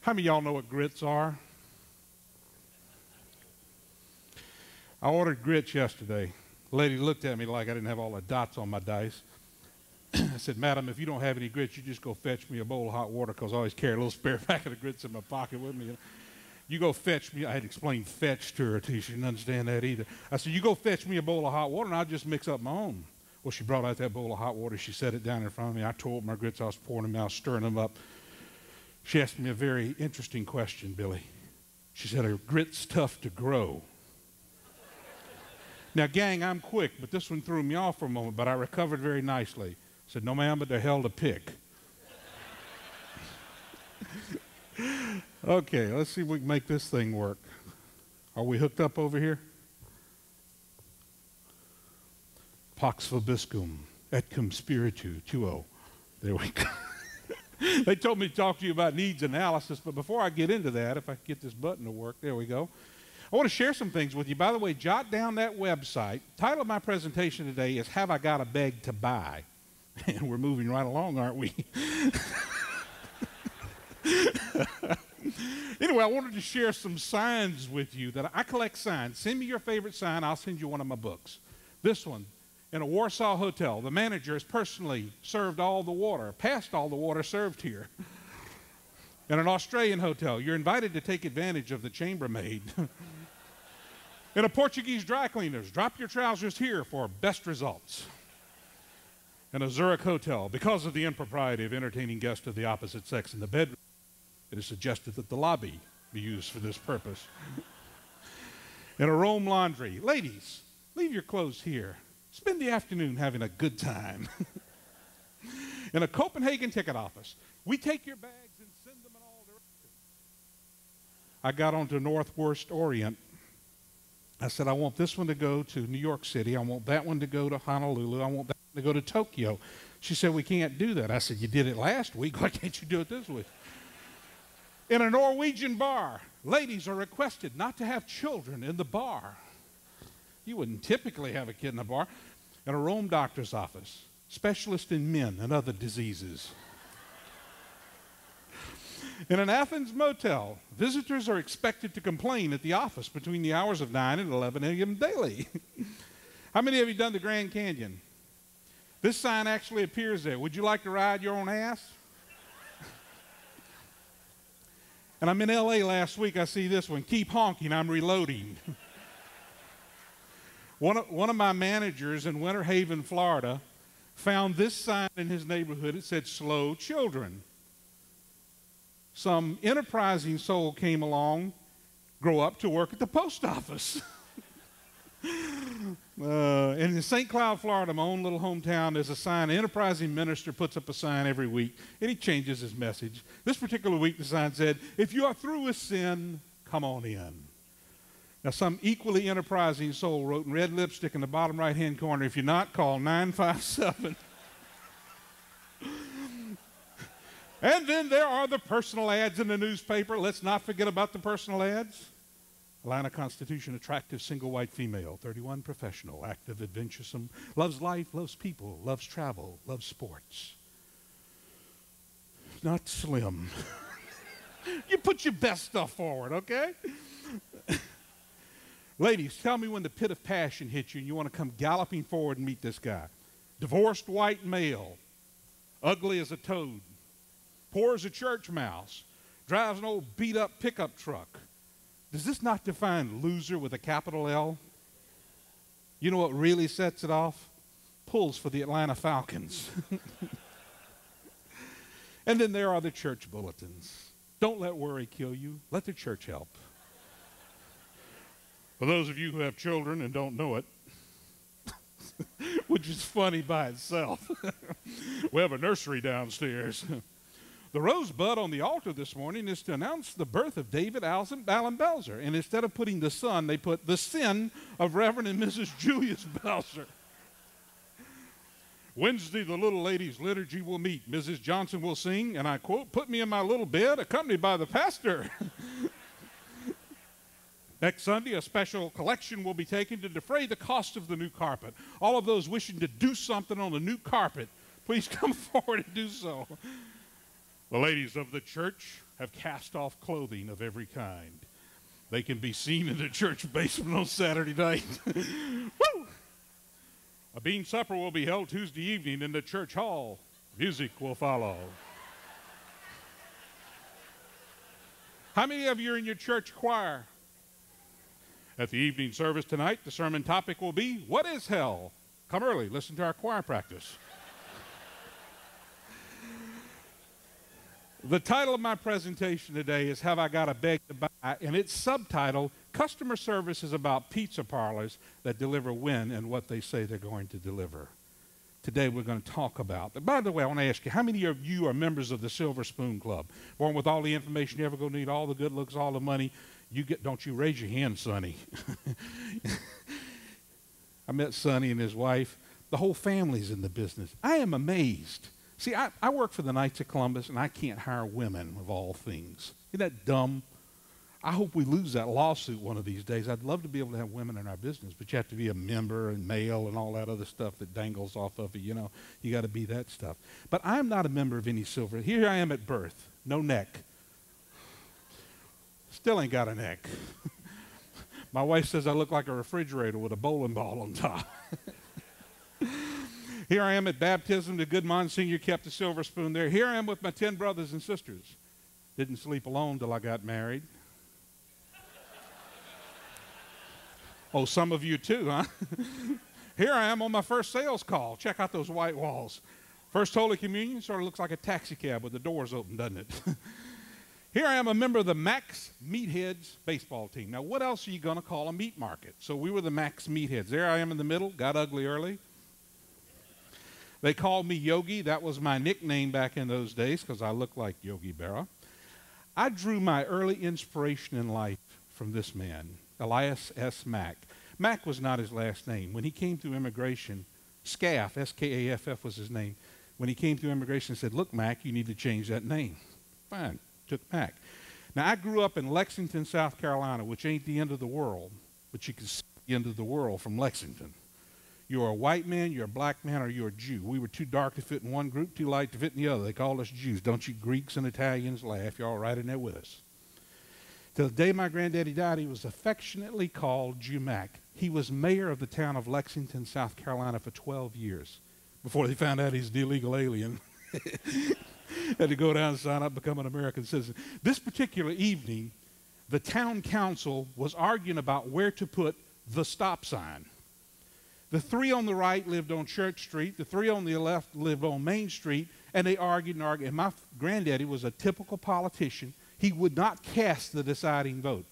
How many of y'all know what grits are? I ordered grits yesterday. The lady looked at me like I didn't have all the dots on my dice. I said, "Madam, if you don't have any grits, you just go fetch me a bowl of hot water, because I always carry a little spare packet of grits in my pocket with me. You go fetch me." I had explained fetch to her, she didn't understand that either. I said, "You go fetch me a bowl of hot water, and I'll just mix up my own." Well, she brought out that bowl of hot water. She set it down in front of me. I tore up my grits. I was pouring them out, stirring them up. She asked me a very interesting question, Billy. She said, "Are grits tough to grow?" Now, gang, I'm quick, but this one threw me off for a moment, but I recovered very nicely. I said, "No, ma'am, but they're hell to pick." Okay, let's see if we can make this thing work. Are we hooked up over here? Pax vobiscum, et cum spiritu tuo. There we go. They told me to talk to you about needs analysis, but before I get into that, if I can get this button to work, there we go. I want to share some things with you. By the way, jot down that website. Title of my presentation today is "Have I Got a Bag to Buy?" And we're moving right along, aren't we? Anyway, I wanted to share some signs with you. That I collect signs. Send me your favorite sign. I'll send you one of my books. This one, in a Warsaw hotel, the manager has personally served all the water, passed all the water served here. In an Australian hotel, you're invited to take advantage of the chambermaid. In a Portuguese dry cleaners, drop your trousers here for best results. In a Zurich hotel, because of the impropriety of entertaining guests of the opposite sex in the bedroom, it is suggested that the lobby be used for this purpose. In a Rome laundry, ladies, leave your clothes here. Spend the afternoon having a good time. In a Copenhagen ticket office, we take your bags and send them in all directions. I got onto Northwest Orient. I said, "I want this one to go to New York City. I want that one to go to Honolulu. I want that one to go to Tokyo." She said, "We can't do that." I said, "You did it last week. Why can't you do it this week?" In a Norwegian bar, ladies are requested not to have children in the bar. You wouldn't typically have a kid in a bar. In a Rome doctor's office, specialist in men and other diseases. In an Athens motel, visitors are expected to complain at the office between the hours of 9 and 11 a.m. daily. How many of you done the Grand Canyon? This sign actually appears there. Would you like to ride your own ass? And I'm in L.A. last week. I see this one. "Keep honking, I'm reloading." One of my managers in Winter Haven, Florida, found this sign in his neighborhood. It said, "Slow children." Some enterprising soul came along, grow up to work at the post office. In St. Cloud, Florida, my own little hometown, there's a sign. An enterprising minister puts up a sign every week, and he changes his message. This particular week, the sign said, "If you are through with sin, come on in." Now, some equally enterprising soul wrote in red lipstick in the bottom right-hand corner, "If you're not, call 957. And then there are the personal ads in the newspaper. Let's not forget about the personal ads. Atlanta Constitution, attractive single white female, 31, professional, active, adventuresome, loves life, loves people, loves travel, loves sports. Not slim. You put your best stuff forward, okay? Ladies, tell me when the pit of passion hits you and you want to come galloping forward and meet this guy. Divorced white male, ugly as a toad, poor as a church mouse, drives an old beat-up pickup truck. Does this not define loser with a capital L? You know what really sets it off? Pulls for the Atlanta Falcons. And then there are the church bulletins. Don't let worry kill you. Let the church help. For those of you who have children and don't know it, which is funny by itself, we have a nursery downstairs. The rosebud on the altar this morning is to announce the birth of David Allen Belzer. And instead of putting the son, they put the sin of Reverend and Mrs. Julius Belzer. Wednesday, the little ladies' liturgy will meet. Mrs. Johnson will sing, and I quote, "Put me in my little bed," accompanied by the pastor. Next Sunday, a special collection will be taken to defray the cost of the new carpet. All of those wishing to do something on the new carpet, please come forward and do so. The ladies of the church have cast off clothing of every kind. They can be seen in the church basement on Saturday night. Woo! A bean supper will be held Tuesday evening in the church hall. Music will follow. How many of you are in your church choir? At the evening service tonight, the sermon topic will be, what is hell? Come early, listen to our choir practice. The title of my presentation today is Have I Got a Beg to Buy? And it's subtitled, Customer Service is About Pizza Parlors That Deliver When and What They Say They're Going to Deliver. Today we're going to talk about that. By the way, I want to ask you, how many of you are members of the Silver Spoon Club? Born with all the information you're ever going to need, all the good looks, all the money. Don't you raise your hand, Sonny. I met Sonny and his wife. The whole family's in the business. I am amazed. See, I work for the Knights of Columbus, and I can't hire women of all things. Isn't that dumb? I hope we lose that lawsuit one of these days. I'd love to be able to have women in our business, but you have to be a member and male and all that other stuff that dangles off of you. You know, you got to be that stuff. But I'm not a member of any silver. Here I am at birth, no neck. Still ain't got a neck. My wife says I look like a refrigerator with a bowling ball on top. Here I am at baptism. The good Monsignor kept the silver spoon there. Here I am with my 10 brothers and sisters. Didn't sleep alone till I got married. Oh, some of you too, huh? Here I am on my first sales call. Check out those white walls. First Holy Communion sort of looks like a taxi cab with the doors open, doesn't it? Here I am, a member of the Max Meatheads baseball team. Now, what else are you going to call a meat market? So we were the Max Meatheads. There I am in the middle, got ugly early. They called me Yogi. That was my nickname back in those days because I looked like Yogi Berra. I drew my early inspiration in life from this man, Elias S. Mack. Mack was not his last name. When he came through immigration, Scaff, S-K-A-F-F was his name. When he came through immigration, he said, look, Mack, you need to change that name. Fine, took Mack. Now, I grew up in Lexington, South Carolina, which ain't the end of the world, but you can see the end of the world from Lexington. You're a white man, you're a black man, or you're a Jew. We were too dark to fit in one group, too light to fit in the other. They called us Jews. Don't you Greeks and Italians laugh. You're all right in there with us. Till the day my granddaddy died, he was affectionately called Jew Mack. He was mayor of the town of Lexington, South Carolina for 12 years before they found out he's the illegal alien. Had to go down and sign up, become an American citizen. This particular evening, the town council was arguing about where to put the stop sign. The three on the right lived on Church Street. The three on the left lived on Main Street. And they argued and argued. And my granddaddy was a typical politician. He would not cast the deciding vote.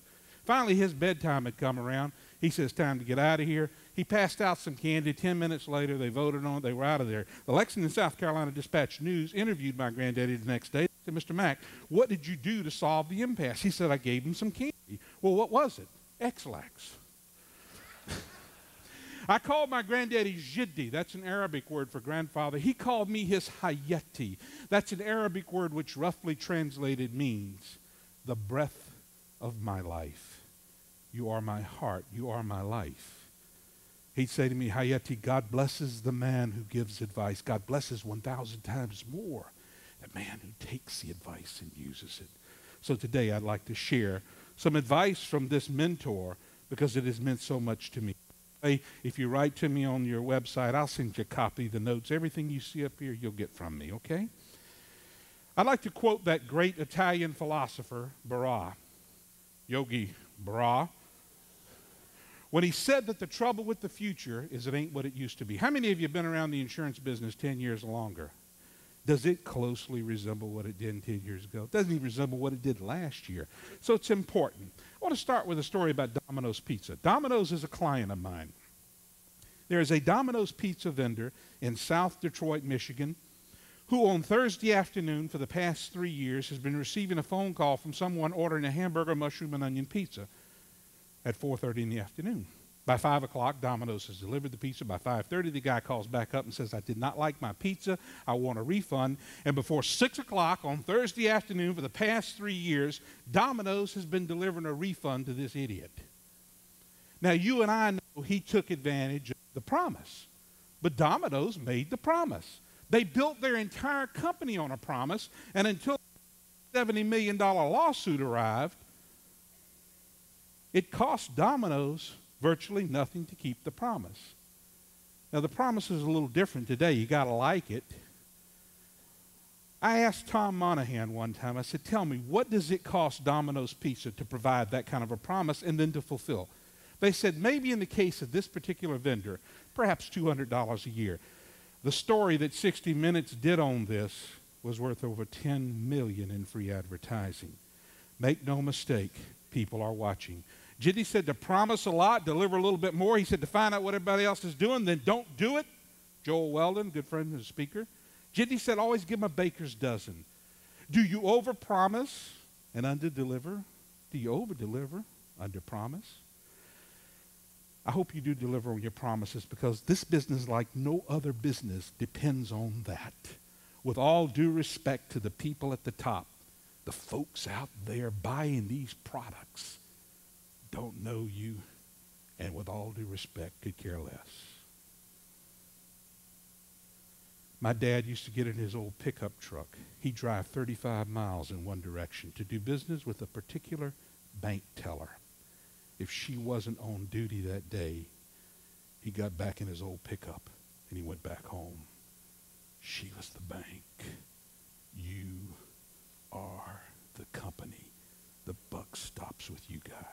Finally, his bedtime had come around. He says, time to get out of here. He passed out some candy. 10 minutes later, they voted on it. They were out of there. The Lexington, South Carolina Dispatch News interviewed my granddaddy the next day. They said, Mr. Mack, what did you do to solve the impasse? He said, I gave him some candy. Well, what was it? X-Lax. I called my granddaddy Jiddi. That's an Arabic word for grandfather. He called me his Hayati. That's an Arabic word which roughly translated means the breath of my life. You are my heart. You are my life. He'd say to me, Hayati, God blesses the man who gives advice. God blesses 1,000 times more the man who takes the advice and uses it. So today I'd like to share some advice from this mentor because it has meant so much to me. If you write to me on your website, I'll send you a copy of the notes. Everything you see up here, you'll get from me, okay? I'd like to quote that great Italian philosopher, Berra, Yogi Berra, when he said that the trouble with the future is it ain't what it used to be. How many of you have been around the insurance business 10 years or longer? Does it closely resemble what it did 10 years ago? It doesn't even resemble what it did last year. So it's important. I want to start with a story about Domino's Pizza. Domino's is a client of mine. There is a Domino's Pizza vendor in South Detroit, Michigan, who on Thursday afternoon for the past 3 years has been receiving a phone call from someone ordering a hamburger, mushroom, and onion pizza at 4:30 in the afternoon. By 5 o'clock, Domino's has delivered the pizza. By 5:30, the guy calls back up and says, I did not like my pizza. I want a refund. And before 6 o'clock on Thursday afternoon for the past 3 years, Domino's has been delivering a refund to this idiot. Now, you and I know he took advantage of the promise. But Domino's made the promise. They built their entire company on a promise. And until $70 million lawsuit arrived, it cost Domino's virtually nothing to keep the promise. Now, the promise is a little different today. You got to like it. I asked Tom Monahan one time, I said, tell me, what does it cost Domino's Pizza to provide that kind of a promise and then to fulfill? They said, maybe in the case of this particular vendor, perhaps $200 a year. The story that 60 Minutes did on this was worth over $10 million in free advertising. Make no mistake, people are watching. Jitty said to promise a lot, deliver a little bit more. He said to find out what everybody else is doing, then don't do it. Joel Weldon, good friend and speaker. Jitty said always give him a baker's dozen. Do you overpromise and underdeliver? Do you overdeliver, underpromise? I hope you do deliver on your promises, because this business, like no other business, depends on that. With all due respect to the people at the top, the folks out there buying these products don't know you, and with all due respect, could care less. My dad used to get in his old pickup truck. He'd drive 35 miles in one direction to do business with a particular bank teller. If she wasn't on duty that day, he got back in his old pickup and he went back home. She was the bank. You are the company. The buck stops with you guys.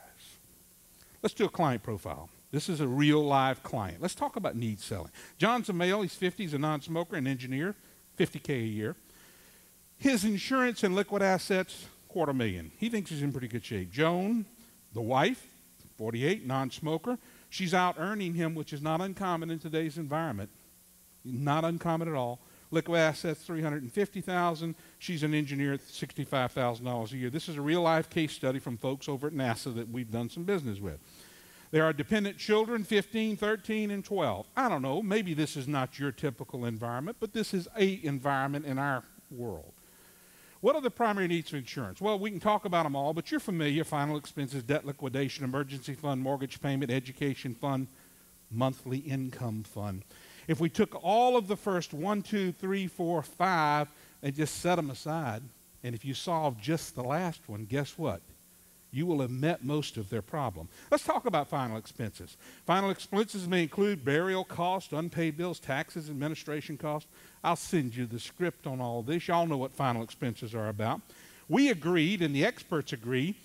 Let's do a client profile. This is a real live client. Let's talk about need selling. John's a male. He's 50. He's a non-smoker, an engineer, $50K a year. His insurance and liquid assets, $250,000. He thinks he's in pretty good shape. Joan, the wife, 48, non-smoker. She's out earning him, which is not uncommon in today's environment. Not uncommon at all. Liquid assets, $350,000. She's an engineer at $65,000 a year. This is a real-life case study from folks over at NASA that we've done some business with. There are dependent children, 15, 13, and 12. I don't know, maybe this is not your typical environment, but this is an environment in our world. What are the primary needs of insurance? Well, we can talk about them all, but you're familiar: final expenses, debt liquidation, emergency fund, mortgage payment, education fund, monthly income fund. If we took all of the first 1, 2, 3, 4, 5 and just set them aside, and if you solve just the last one, guess what? You will have met most of their problem. Let's talk about final expenses. Final expenses may include burial costs, unpaid bills, taxes, administration costs. I'll send you the script on all of this. Y'all know what final expenses are about. We agreed, and the experts agree,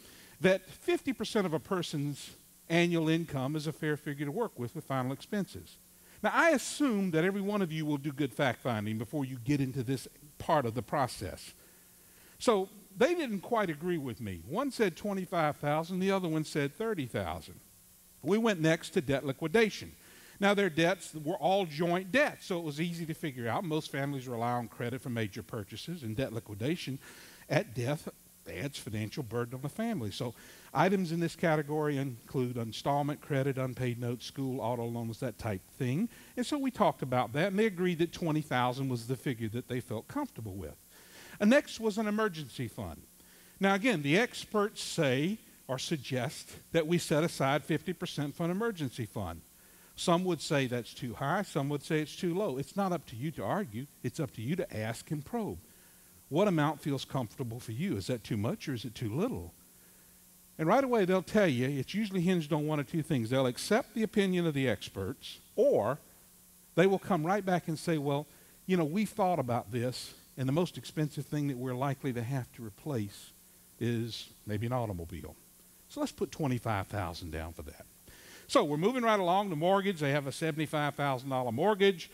that 50% of a person's annual income is a fair figure to work with final expenses. Now, I assume that every one of you will do good fact-finding before you get into this part of the process. So they didn't quite agree with me. One said $25,000, the other one said $30,000. We went next to debt liquidation. Now, their debts were all joint debts, so it was easy to figure out. Most families rely on credit for major purchases, and debt liquidation at death adds financial burden on the family. So items in this category include installment credit, unpaid notes, school, auto loans, that type thing. And so we talked about that, and they agreed that $20,000 was the figure that they felt comfortable with. And next was an emergency fund. Now, again, the experts say or suggest that we set aside 50% for an emergency fund. Some would say that's too high. Some would say it's too low. It's not up to you to argue. It's up to you to ask and probe. What amount feels comfortable for you? Is that too much or is it too little? And right away, they'll tell you it's usually hinged on one of two things. They'll accept the opinion of the experts, or they will come right back and say, well, you know, we've thought about this, and the most expensive thing that we're likely to have to replace is maybe an automobile. So let's put $25,000 down for that. So we're moving right along. The mortgage, they have a $75,000 mortgage.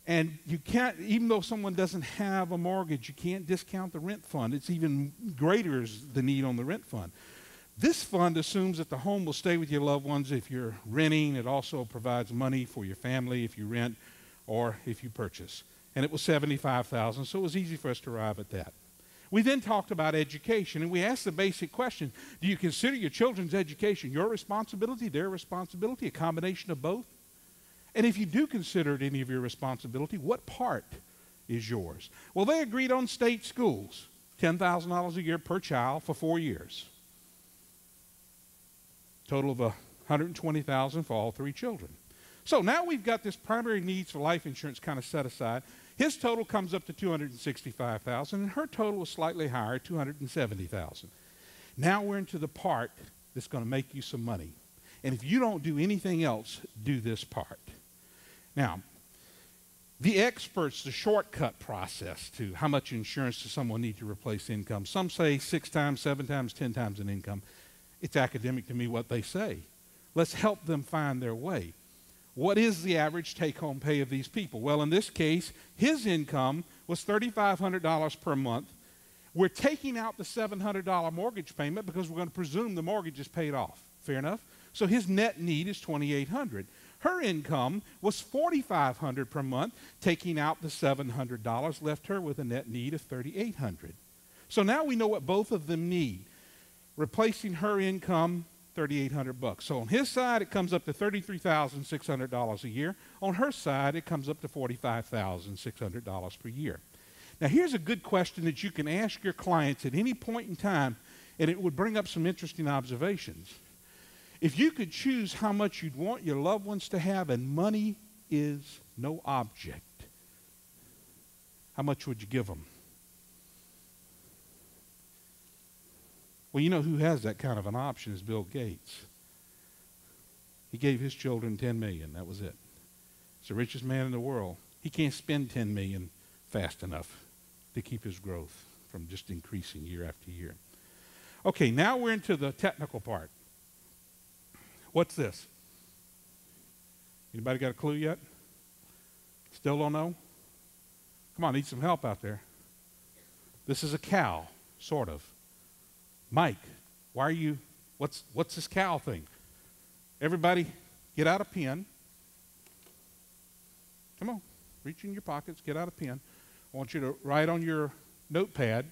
And you can't, even though someone doesn't have a mortgage, you can't discount the rent fund. It's even greater is the need on the rent fund. This fund assumes that the home will stay with your loved ones if you're renting. It also provides money for your family if you rent or if you purchase. And it was $75,000, so it was easy for us to arrive at that. We then talked about education, and we asked the basic question: do you consider your children's education your responsibility, their responsibility, a combination of both? And if you do consider it any of your responsibility, what part is yours? Well, they agreed on state schools, $10,000 a year per child for 4 years. Total of $120,000 for all 3 children. So now we've got this primary needs for life insurance kind of set aside. His total comes up to $265,000, and her total is slightly higher, $270,000. Now we're into the part that's going to make you some money. And if you don't do anything else, do this part. Now, the experts, the shortcut process to how much insurance does someone need to replace income. Some say 6 times, 7 times, 10 times an income. It's academic to me what they say. Let's help them find their way. What is the average take-home pay of these people? Well, in this case, his income was $3,500 per month. We're taking out the $700 mortgage payment because we're going to presume the mortgage is paid off. Fair enough? So his net need is $2,800. Her income was $4,500 per month. Taking out the $700 left her with a net need of $3,800. So now we know what both of them need. Replacing her income, $3,800. So on his side, it comes up to $33,600 a year. On her side, it comes up to $45,600 per year. Now, here's a good question that you can ask your clients at any point in time, and it would bring up some interesting observations. If you could choose how much you'd want your loved ones to have, and money is no object, how much would you give them? Well, you know who has that kind of an option is Bill Gates. He gave his children $10 million. That was it. He's the richest man in the world. He can't spend $10 million fast enough to keep his growth from just increasing year after year. Okay, now we're into the technical part. What's this? Anybody got a clue yet? Still don't know? Come on, need some help out there. This is a cow, sort of. Mike, why are you, what's this cow thing? Everybody, get out a pen. Come on, reach in your pockets, get out a pen. I want you to write on your notepad.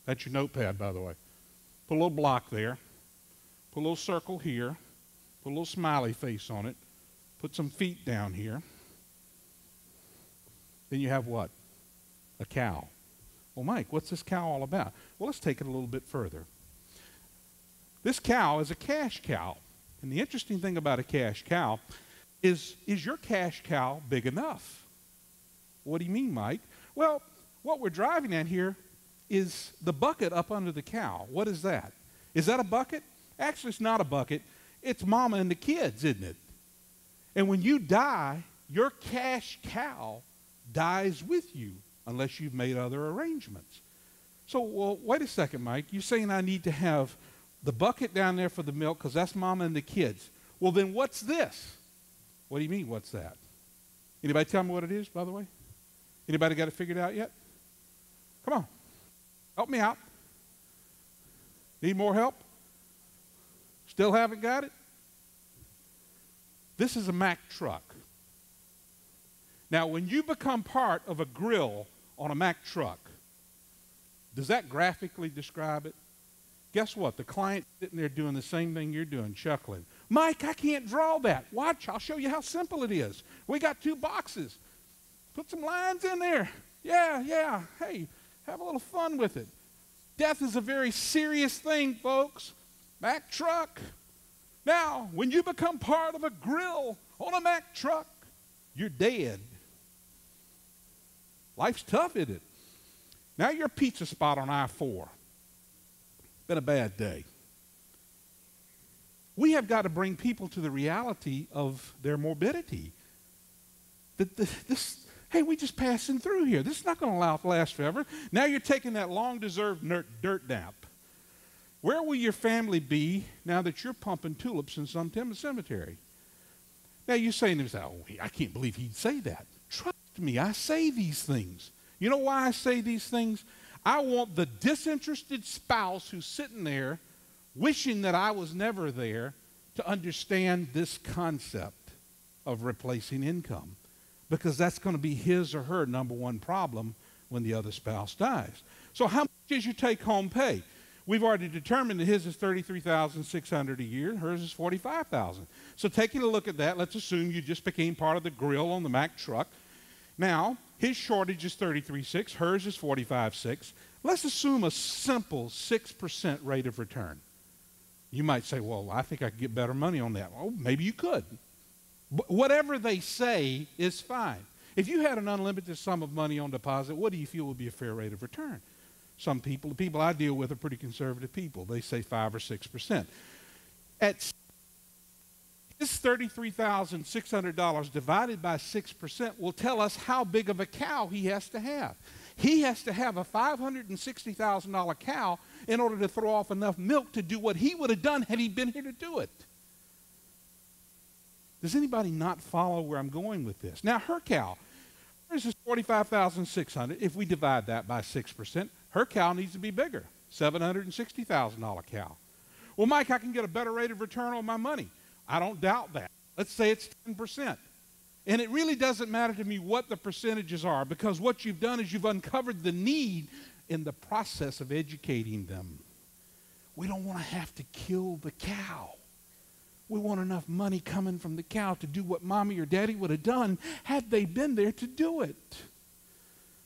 That's your notepad, by the way. Put a little block there. Put a little circle here. Put a little smiley face on it. Put some feet down here. Then you have what? A cow. Well, Mike, what's this cow all about? Well, let's take it a little bit further. This cow is a cash cow. And the interesting thing about a cash cow is your cash cow big enough? What do you mean, Mike? Well, what we're driving at here is the bucket up under the cow. What is that? Is that a bucket? Actually, it's not a bucket. It's mama and the kids, isn't it? And when you die, your cash cow dies with you unless you've made other arrangements. So, well, wait a second, Mike. You're saying I need to have the bucket down there for the milk because that's mama and the kids. Well, then what's this? What do you mean, what's that? Anybody tell me what it is, by the way? Anybody got it figured out yet? Come on. Help me out. Need more help? Still haven't got it? This is a Mack truck. Now, when you become part of a grill on a Mack truck, does that graphically describe it? Guess what? The client's sitting there doing the same thing you're doing, chuckling. Mike, I can't draw that. Watch, I'll show you how simple it is. We got 2 boxes. Put some lines in there. Yeah. Hey, have a little fun with it. Death is a very serious thing, folks. Mack truck. Now, when you become part of a grill on a Mack truck, you're dead. Life's tough, isn't it? Now you're a pizza spot on I-4. Been a bad day. We have got to bring people to the reality of their morbidity. Hey, we just passing through here. This is not going to last forever. Now you're taking that long-deserved dirt nap. Where will your family be now that you're pumping tulips in some cemetery? Now you're saying to yourself, oh, I can't believe he'd say that. Trust me, I say these things. You know why I say these things? I want the disinterested spouse who's sitting there wishing that I was never there to understand this concept of replacing income, because that's going to be his or her number one problem when the other spouse dies. So how much is your take-home pay? We've already determined that his is $33,600 a year, and hers is $45,000. So taking a look at that, let's assume you just became part of the grill on the Mack truck. Now, his shortage is $33,600, hers is $45,600. Let's assume a simple 6% rate of return. You might say, well, I think I could get better money on that. Well, maybe you could. But whatever they say is fine. If you had an unlimited sum of money on deposit, what do you feel would be a fair rate of return? Some people, the people I deal with are pretty conservative people. They say 5 or 6%. At this $33,600 divided by 6% will tell us how big of a cow he has to have. He has to have a $560,000 cow in order to throw off enough milk to do what he would have done had he been here to do it. Does anybody not follow where I'm going with this? Now, her cow, hers is $45,600. If we divide that by 6%, her cow needs to be bigger, $760,000 cow. Well, Mike, I can get a better rate of return on my money. I don't doubt that. Let's say it's 10%. And it really doesn't matter to me what the percentages are, because what you've done is you've uncovered the need in the process of educating them. We don't want to have to kill the cow. We want enough money coming from the cow to do what mommy or daddy would have done had they been there to do it.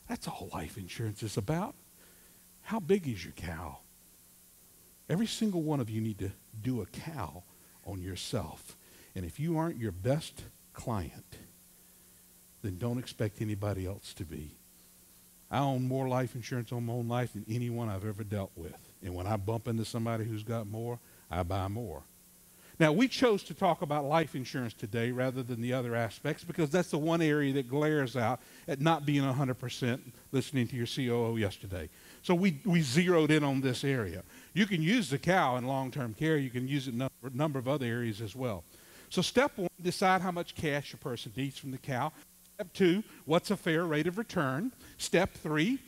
That's all life insurance is about. How big is your cow? Every single one of you need to do a cow on yourself. And if you aren't your best client, then don't expect anybody else to be. I own more life insurance on my own life than anyone I've ever dealt with. And when I bump into somebody who's got more, I buy more. Now, we chose to talk about life insurance today rather than the other aspects because that's the one area that glares out at not being 100% listening to your COO yesterday. So we zeroed in on this area. You can use the cow in long-term care. You can use it in a number of other areas as well. So step one, decide how much cash a person needs from the cow. Step two, what's a fair rate of return? Step three,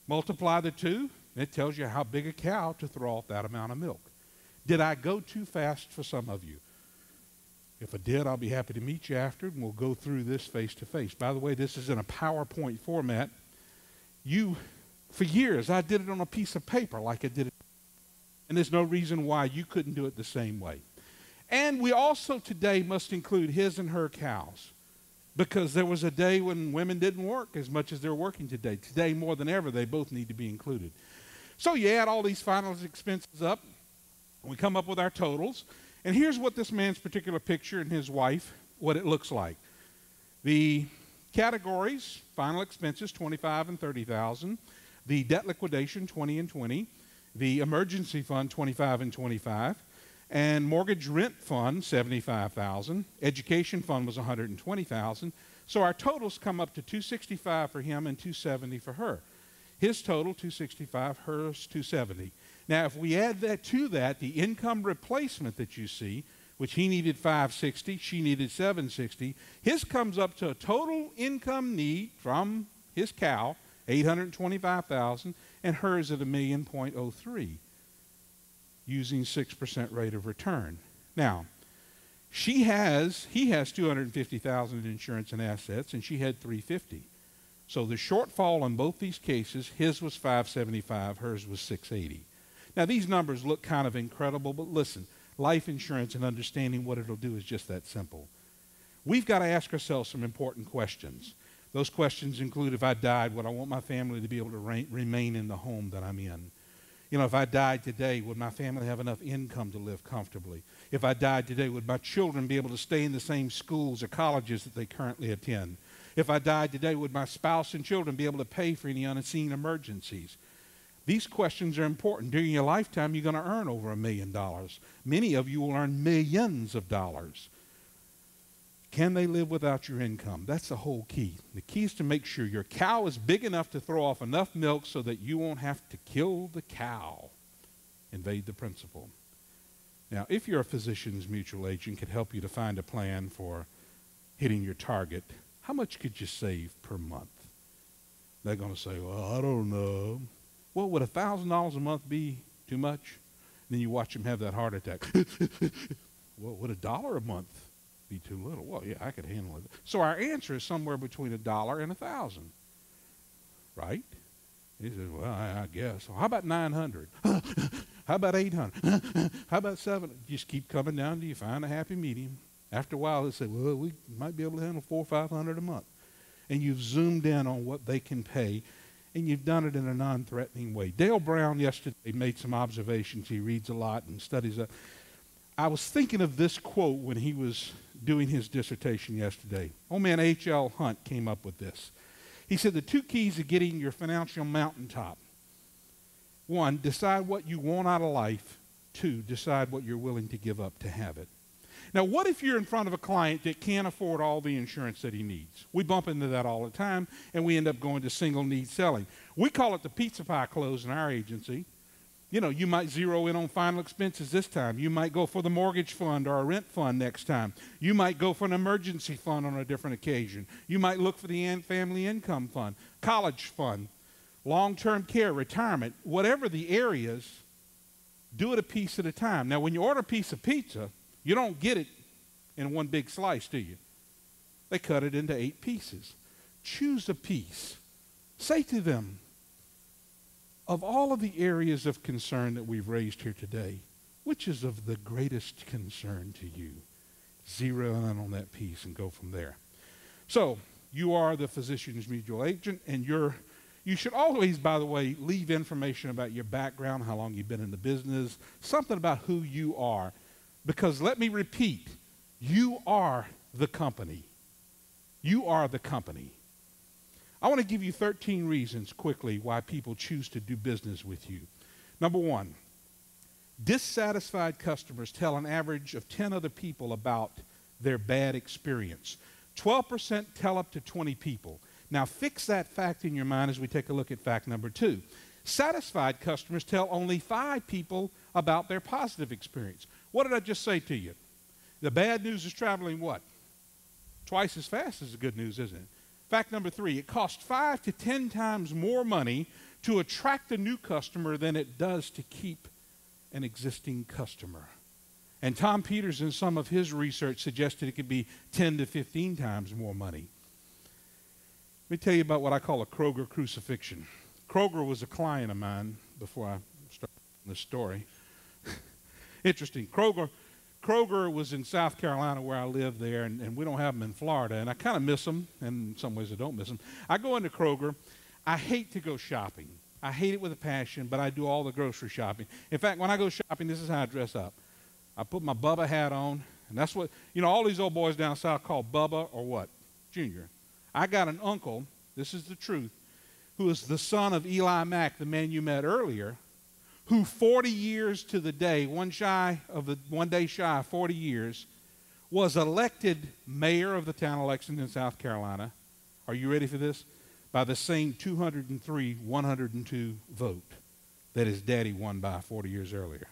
multiply the two, and it tells you how big a cow to throw off that amount of milk. Did I go too fast for some of you? If I did, I'll be happy to meet you after, and we'll go through this face-to-face. By the way, this is in a PowerPoint format. For years, I did it on a piece of paper like I did it, and there's no reason why you couldn't do it the same way. And we also today must include his and her cows, because there was a day when women didn't work as much as they're working today. Today, more than ever, they both need to be included. So you add all these final expenses up, we come up with our totals, and here's what this man's particular picture and his wife, what it looks like. The categories, final expenses, $25,000 and $30,000. The debt liquidation, $20,000 and $20,000. The emergency fund, $25,000 and $25,000. And mortgage rent fund, $75,000. Education fund was $120,000. So our totals come up to $265,000 for him and $270,000 for her. His total, $265,000, hers, $270,000. Now, if we add that to that, the income replacement that you see, which he needed $560,000, she needed $760,000, his comes up to a total income need from his cow, $825,000, and hers at $1.03 using 6% rate of return. Now, he has $250,000 in insurance and assets, and she had $350,000. So the shortfall in both these cases, his was $575,000, hers was $680,000. Now, these numbers look kind of incredible, but listen, life insurance and understanding what it'll do is just that simple. We've got to ask ourselves some important questions. Those questions include, if I died, would I want my family to be able to remain in the home that I'm in? You know, if I died today, would my family have enough income to live comfortably? If I died today, would my children be able to stay in the same schools or colleges that they currently attend? If I died today, would my spouse and children be able to pay for any unseen emergencies? These questions are important. During your lifetime, you're going to earn over $1 million. Many of you will earn millions of dollars. Can they live without your income? That's the whole key. The key is to make sure your cow is big enough to throw off enough milk so that you won't have to kill the cow. Evade the principle. Now, if you're a physician's mutual agent, could help you to find a plan for hitting your target, how much could you save per month? They're going to say, well, I don't know. Well, would $1,000 a month be too much? Then you watch them have that heart attack. Well, would $1 a month be too little? Well, yeah, I could handle it. So our answer is somewhere between $1 and $1,000, right? He says, well, I guess. Well, how about 900? How about 800? How about 700? Just keep coming down till you find a happy medium. After a while, they say, well, we might be able to handle $400 or $500 a month. And you've zoomed in on what they can pay, and you've done it in a non-threatening way. Dale Brown yesterday made some observations. He reads a lot and studies that. I was thinking of this quote when he was doing his dissertation yesterday. Old man H.L. Hunt came up with this. He said the 2 keys to getting your financial mountaintop. 1, decide what you want out of life. 2, decide what you're willing to give up to have it. Now, what if you're in front of a client that can't afford all the insurance that he needs? We bump into that all the time, and we end up going to single need selling. We call it the pizza pie close in our agency. You know, you might zero in on final expenses this time. You might go for the mortgage fund or a rent fund next time. You might go for an emergency fund on a different occasion. You might look for the family income fund, college fund, long-term care, retirement, whatever the areas, do it a piece at a time. Now, when you order a piece of pizza, you don't get it in one big slice, do you? They cut it into 8 pieces. Choose a piece. Say to them, of all of the areas of concern that we've raised here today, which is of the greatest concern to you? Zero in on that piece and go from there. So, you are the physician's mutual agent, and you should always, by the way, leave information about your background, how long you've been in the business, something about who you are. Because let me repeat, you are the company. You are the company. I want to give you 13 reasons quickly why people choose to do business with you. Number 1, dissatisfied customers tell an average of 10 other people about their bad experience. 12% tell up to 20 people. Now fix that fact in your mind as we take a look at fact number 2. Satisfied customers tell only 5 people about their positive experience. What did I just say to you? The bad news is traveling what? Twice as fast as the good news, isn't it? Fact number 3, it costs 5 to 10 times more money to attract a new customer than it does to keep an existing customer. And Tom Peters, in some of his research, suggested it could be 10 to 15 times more money. Let me tell you about what I call a Kroger crucifixion. Kroger was a client of mine before I started this story. Interesting. Kroger was in South Carolina where I live there, and we don't have them in Florida, and I kind of miss them, and in some ways I don't miss them. I go into Kroger. I hate to go shopping. I hate it with a passion, but I do all the grocery shopping. In fact, when I go shopping, this is how I dress up. I put my Bubba hat on, and that's what, all these old boys down south call Bubba or what? Junior. I got an uncle, this is the truth, who is the son of Eli Mack, the man you met earlier, who 40 years to the day, one day shy of 40 years, was elected mayor of the town of Lexington, South Carolina. Are you ready for this? By the same 203-102 vote that his daddy won by 40 years earlier.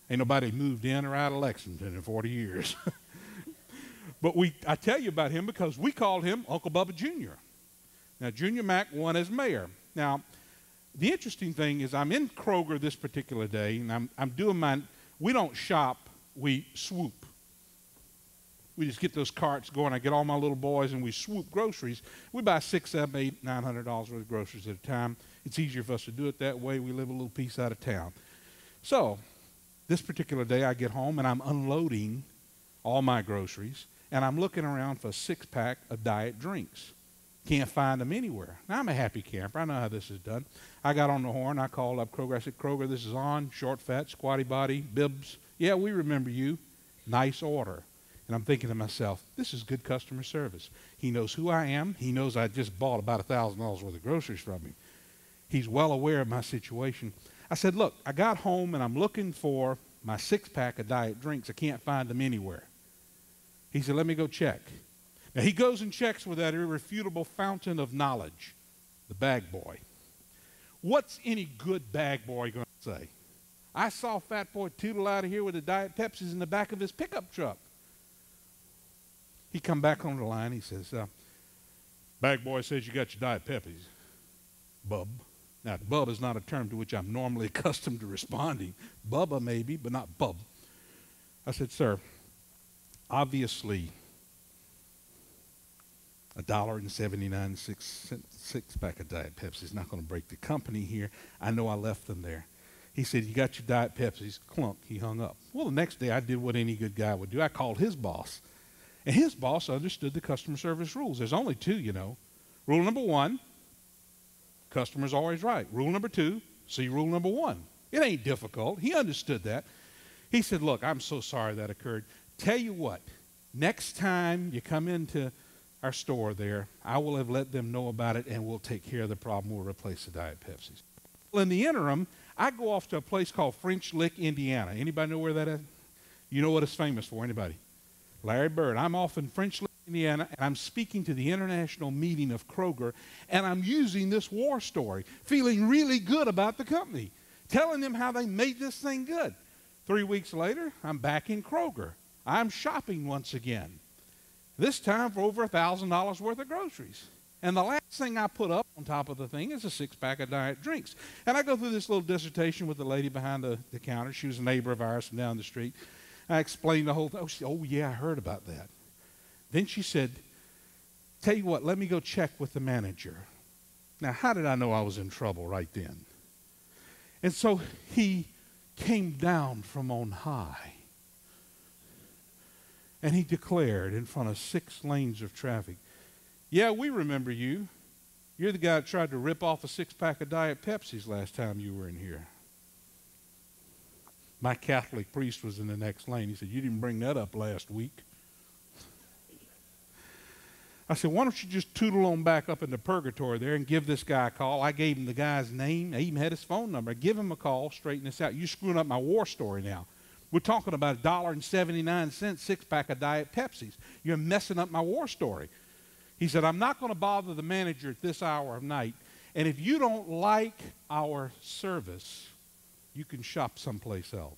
Ain't nobody moved in or out of Lexington in 40 years. But I tell you about him because we called him Uncle Bubba Jr. Now, Junior Mack won as mayor. Now, the interesting thing is I'm in Kroger this particular day, and I'm doing we don't shop, we swoop. We just get those carts going. I get all my little boys, and we swoop groceries. We buy $600, $700, $800, $900 worth of groceries at a time. It's easier for us to do it that way. We live a little piece out of town. So this particular day I get home, and I'm unloading all my groceries, and I'm looking around for a 6-pack of diet drinks. Can't find them anywhere. Now, I'm a happy camper. I know how this is done. I got on the horn. I called up Kroger. I said, Kroger, this is on. Short, fat, squatty body, bibs. Yeah, we remember you. Nice order. And I'm thinking to myself, this is good customer service. He knows who I am. He knows I just bought about $1,000 worth of groceries from him. He's well aware of my situation. I said, look, I got home, and I'm looking for my 6-pack of diet drinks. I can't find them anywhere. He said, let me go check. Now, he goes and checks with that irrefutable fountain of knowledge, the bag boy. What's any good bag boy going to say? I saw Fat Boy Tootle out of here with the Diet Pepsis in the back of his pickup truck. He come back on the line. He says, bag boy says you got your Diet Pepsis, bub. Now, bub is not a term to which I'm normally accustomed to responding. Bubba maybe, but not bub. I said, sir, obviously, $1.79 6-pack of Diet Pepsi is not going to break the company here. I know I left them there. He said, you got your Diet Pepsis. Clunk. He hung up. Well, the next day I did what any good guy would do. I called his boss. And his boss understood the customer service rules. There's only 2, Rule number 1, customer's always right. Rule number 2, see rule number 1. It ain't difficult. He understood that. He said, look, I'm so sorry that occurred. Tell you what, next time you come into our store there, I will have let them know about it, and we'll take care of the problem. We'll replace the Diet Pepsis. Well, in the interim, I go off to a place called French Lick, Indiana. Anybody know where that is? You know what it's famous for? Anybody? Larry Bird. I'm off in French Lick, Indiana, and I'm speaking to the international meeting of Kroger, and I'm using this war story, feeling really good about the company, telling them how they made this thing good. 3 weeks later, I'm back in Kroger. I'm shopping once again, this time for over $1,000 worth of groceries. And the last thing I put up on top of the thing is a 6-pack of diet drinks. And I go through this little dissertation with the lady behind the counter. She was a neighbor of ours from down the street. I explained the whole thing. Oh, yeah, I heard about that. Then she said, tell you what, let me go check with the manager. Now, how did I know I was in trouble right then? And so he came down from on high, and he declared in front of 6 lanes of traffic, yeah, we remember you. You're the guy that tried to rip off a 6-pack of Diet Pepsis last time you were in here. My Catholic priest was in the next lane. He said, you didn't bring that up last week. I said, why don't you just tootle on back up into purgatory there and give this guy a call. I gave him the guy's name. I even had his phone number. Give him a call, straighten this out. You're screwing up my war story now. We're talking about $1.79, 6-pack of Diet Pepsis. You're messing up my war story. He said, I'm not going to bother the manager at this hour of night. And if you don't like our service, you can shop someplace else.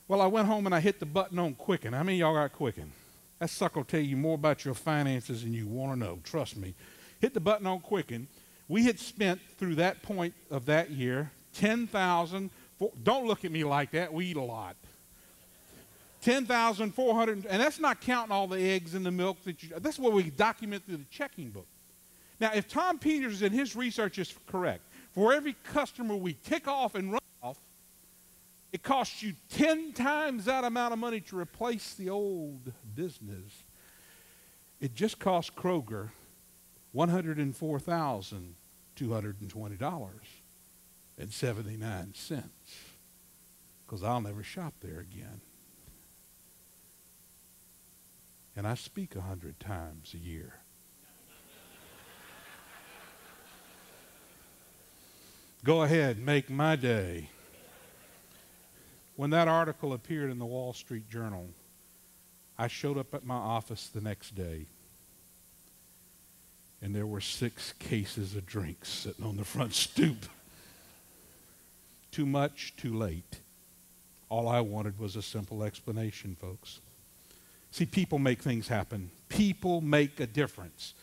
Well, I went home and I hit the button on Quicken. How many of y'all got Quicken? That sucker will tell you more about your finances than you want to know. Trust me. Hit the button on Quicken. We had spent through that point of that year $10,000. Don't look at me like that. We eat a lot. 10,400, and that's not counting all the eggs and the milk that's what we document through the checking book. Now, if Tom Peters and his research is correct, for every customer we tick off and run off, it costs you 10 times that amount of money to replace the old business. It just cost Kroger $104,220.79, because I'll never shop there again. And I speak 100 times a year. Go ahead, make my day. When that article appeared in the Wall Street Journal, I showed up at my office the next day, and there were 6 cases of drinks sitting on the front stoop. Too much, too late. All I wanted was a simple explanation, folks. See, people make things happen. People make a difference.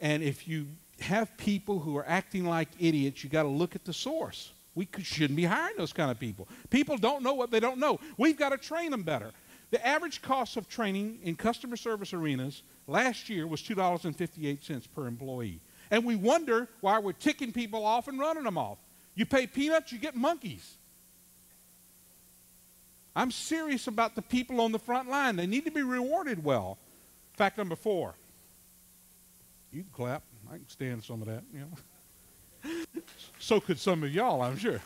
And if you have people who are acting like idiots, you got to look at the source. We shouldn't be hiring those kind of people. People don't know what they don't know. We've got to train them better. The average cost of training in customer service arenas last year was $2.58 per employee. And we wonder why we're ticking people off and running them off. You pay peanuts, you get monkeys. I'm serious about the people on the front line. They need to be rewarded well. Fact number 4. You can clap. I can stand some of that, you know. So could some of y'all, I'm sure.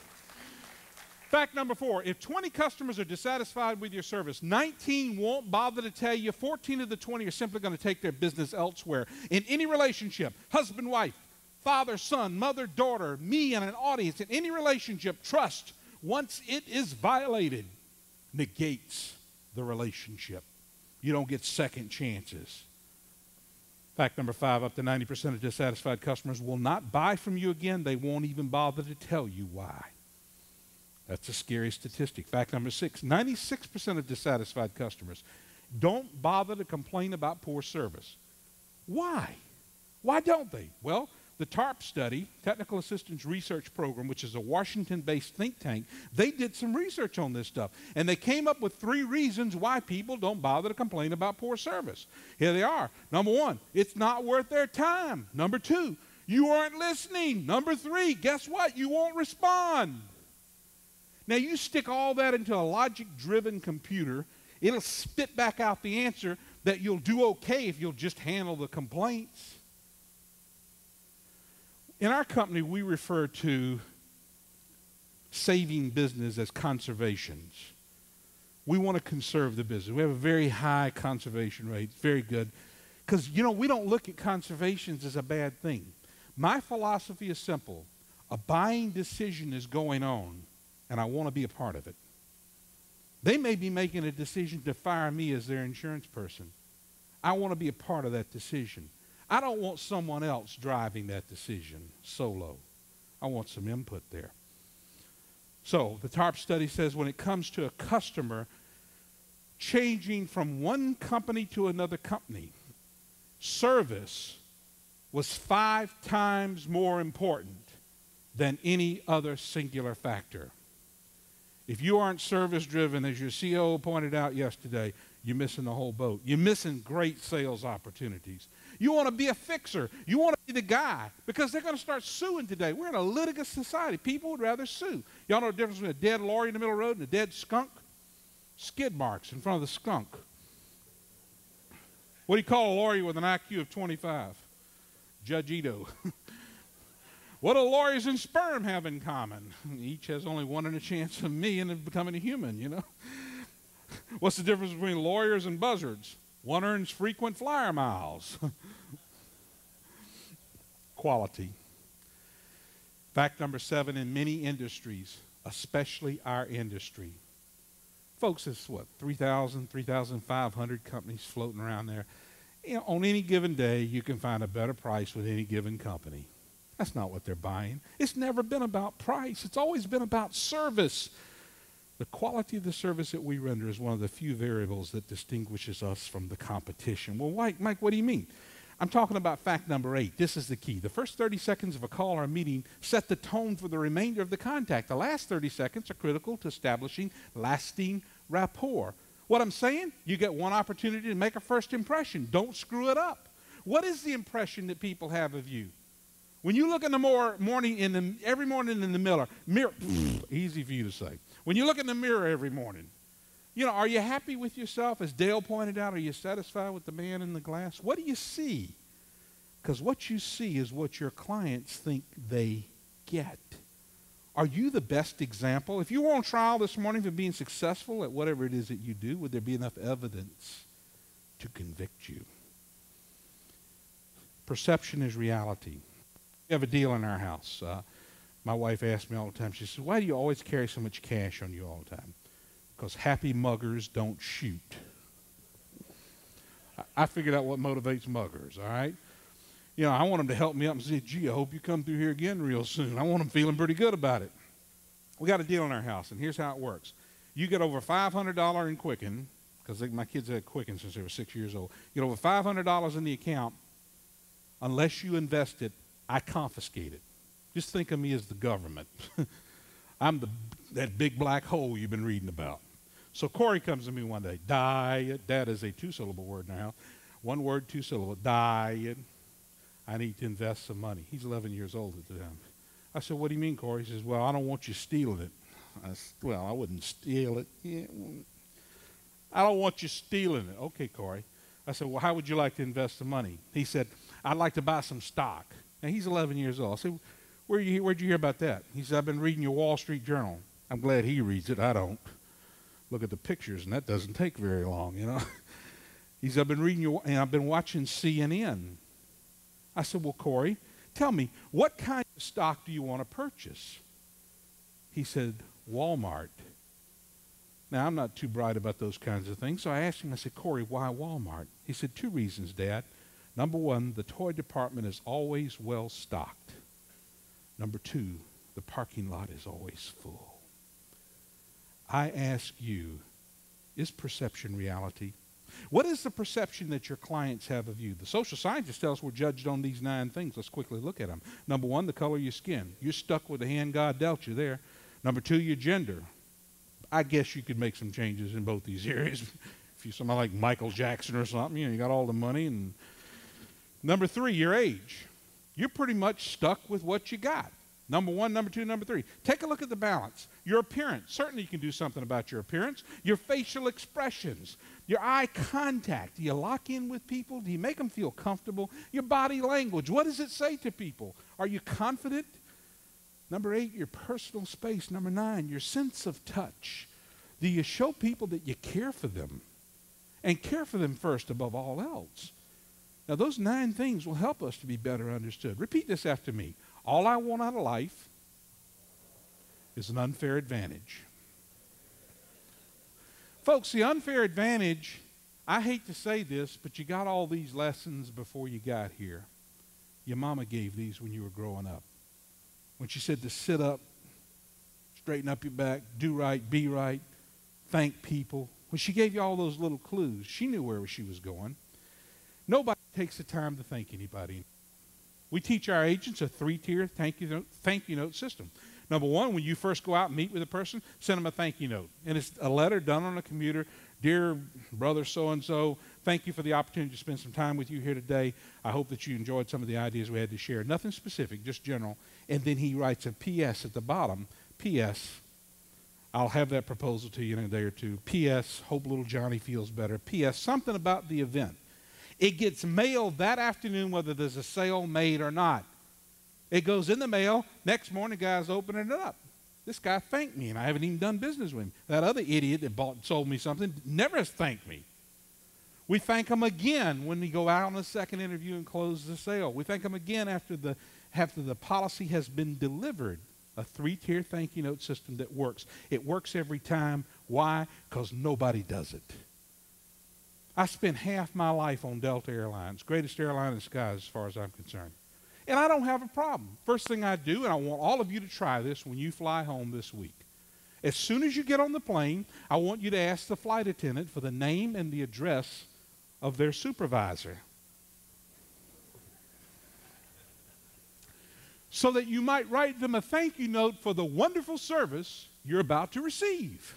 Fact number 4, if 20 customers are dissatisfied with your service, 19 won't bother to tell you. 14 of the 20 are simply going to take their business elsewhere. In any relationship, husband, wife, father, son, mother, daughter, me and an audience, in any relationship, trust, once it is violated, negates the relationship. You don't get second chances. Fact number 5, up to 90% of dissatisfied customers will not buy from you again. They won't even bother to tell you why. That's a scary statistic. Fact number 6, 96% of dissatisfied customers don't bother to complain about poor service. Why? Why don't they? Well, the TARP study, Technical Assistance Research Program, which is a Washington-based think tank, they did some research on this stuff. And they came up with 3 reasons why people don't bother to complain about poor service. Here they are. Number 1, it's not worth their time. Number 2, you aren't listening. Number 3, guess what? You won't respond. Now, you stick all that into a logic-driven computer, it'll spit back out the answer that you'll do okay if you'll just handle the complaints. In our company, we refer to saving business as conservations. We want to conserve the business. We have a very high conservation rate. Very good. Because, we don't look at conservations as a bad thing. My philosophy is simple. A buying decision is going on, and I want to be a part of it. They may be making a decision to fire me as their insurance person. I want to be a part of that decision. I don't want someone else driving that decision solo. I want some input there. So the TARP study says when it comes to a customer changing from one company to another company, service was 5 times more important than any other singular factor. If you aren't service-driven, as your CEO pointed out yesterday, you're missing the whole boat. You're missing great sales opportunities. You want to be a fixer. You want to be the guy because they're going to start suing today. We're in a litigious society. People would rather sue. Y'all know the difference between a dead lorry in the middle of the road and a dead skunk? Skid marks in front of the skunk. What do you call a lawyer with an IQ of 25? Judge Ito. What do lawyers and sperm have in common? Each has only one in a chance of me and of becoming a human, What's the difference between lawyers and buzzards? One earns frequent flyer miles. Quality. Fact number 7, in many industries, especially our industry, folks, it's 3,000, 3,500 companies floating around there. On any given day, you can find a better price with any given company. That's not what they're buying. It's never been about price. It's always been about service. The quality of the service that we render is one of the few variables that distinguishes us from the competition. Well, Mike, what do you mean? I'm talking about fact number 8. This is the key. The first 30 seconds of a call or a meeting set the tone for the remainder of the contact. The last 30 seconds are critical to establishing lasting rapport. What I'm saying, you get one opportunity to make a first impression. Don't screw it up. What is the impression that people have of you? When you look in the every morning in the mirror, easy for you to say. When you look in the mirror every morning, are you happy with yourself? As Dale pointed out, are you satisfied with the man in the glass? What do you see? Because what you see is what your clients think they get. Are you the best example? If you were on trial this morning for being successful at whatever it is that you do, would there be enough evidence to convict you? Perception is reality. We have a deal in our house. My wife asks me all the time, she says, why do you always carry so much cash on you all the time? Because happy muggers don't shoot. I figured out what motivates muggers, all right? I want them to help me up and say, gee, I hope you come through here again real soon. I want them feeling pretty good about it. We got a deal in our house, and here's how it works. You get over $500 in Quicken, because my kids had Quicken since they were 6 years old. You get over $500 in the account, unless you invest it, I confiscate it. Just think of me as the government. I'm that big black hole you've been reading about. So Corey comes to me one day. Diet. That is a 2-syllable word now. 1 word, 2 syllables. Diet. I need to invest some money. He's 11 years old at the time. I said, what do you mean, Corey? He says, well, I don't want you stealing it. I said, well, I wouldn't steal it. Yeah, I don't want you stealing it. Okay, Corey. I said, well, how would you like to invest the money? He said, I'd like to buy some stock. Now, he's 11 years old. I said, where'd you hear about that? He said, I've been reading your Wall Street Journal. I'm glad he reads it. I don't. Look at the pictures, and that doesn't take very long, He said, I've been reading and I've been watching CNN. I said, well, Corey, tell me, what kind of stock do you want to purchase? He said, Walmart. Now, I'm not too bright about those kinds of things, so I asked him, I said, Corey, why Walmart? He said, 2 reasons, Dad. Number 1, the toy department is always well stocked. Number 2, the parking lot is always full. I ask you, is perception reality? What is the perception that your clients have of you? The social scientists tell us we're judged on these 9 things. Let's quickly look at them. Number 1, the color of your skin. You're stuck with the hand God dealt you there. Number 2, your gender. I guess you could make some changes in both these areas. If you're somebody like Michael Jackson or something, you got all the money. And number 3, your age. You're pretty much stuck with what you got. Number 1, number 2, number 3. Take a look at the balance. Your appearance. Certainly you can do something about your appearance. Your facial expressions. Your eye contact. Do you lock in with people? Do you make them feel comfortable? Your body language. What does it say to people? Are you confident? Number 8, your personal space. Number 9, your sense of touch. Do you show people that you care for them? And care for them first above all else. Now, those 9 things will help us to be better understood. Repeat this after me. All I want out of life is an unfair advantage. Folks, the unfair advantage, I hate to say this, but you got all these lessons before you got here. Your mama gave these when you were growing up. When she said to sit up, straighten up your back, do right, be right, thank people. When she gave you all those little clues, she knew where she was going. Nobody takes the time to thank anybody. We teach our agents a 3-tier thank you note system. Number 1, when you first go out and meet with a person, send them a thank you note. And it's a letter done on a computer. Dear brother so-and-so, thank you for the opportunity to spend some time with you here today. I hope that you enjoyed some of the ideas we had to share. Nothing specific, just general. And then he writes a P.S. at the bottom. P.S. I'll have that proposal to you in a day or two. P.S. Hope little Johnny feels better. P.S. Something about the event. It gets mailed that afternoon whether there's a sale made or not. It goes in the mail. Next morning, the guy's opening it up. This guy thanked me, and I haven't even done business with him. That other idiot that bought and sold me something never has thanked me. We thank him again when we go out on a second interview and close the sale. We thank him again after the policy has been delivered. A 3-tier thank you note system that works. It works every time. Why? Because nobody does it. I spent half my life on Delta Airlines, greatest airline in the sky as far as I'm concerned. And I don't have a problem. First thing I do, and I want all of you to try this when you fly home this week. As soon as you get on the plane, I want you to ask the flight attendant for the name and the address of their supervisor, so that you might write them a thank you note for the wonderful service you're about to receive.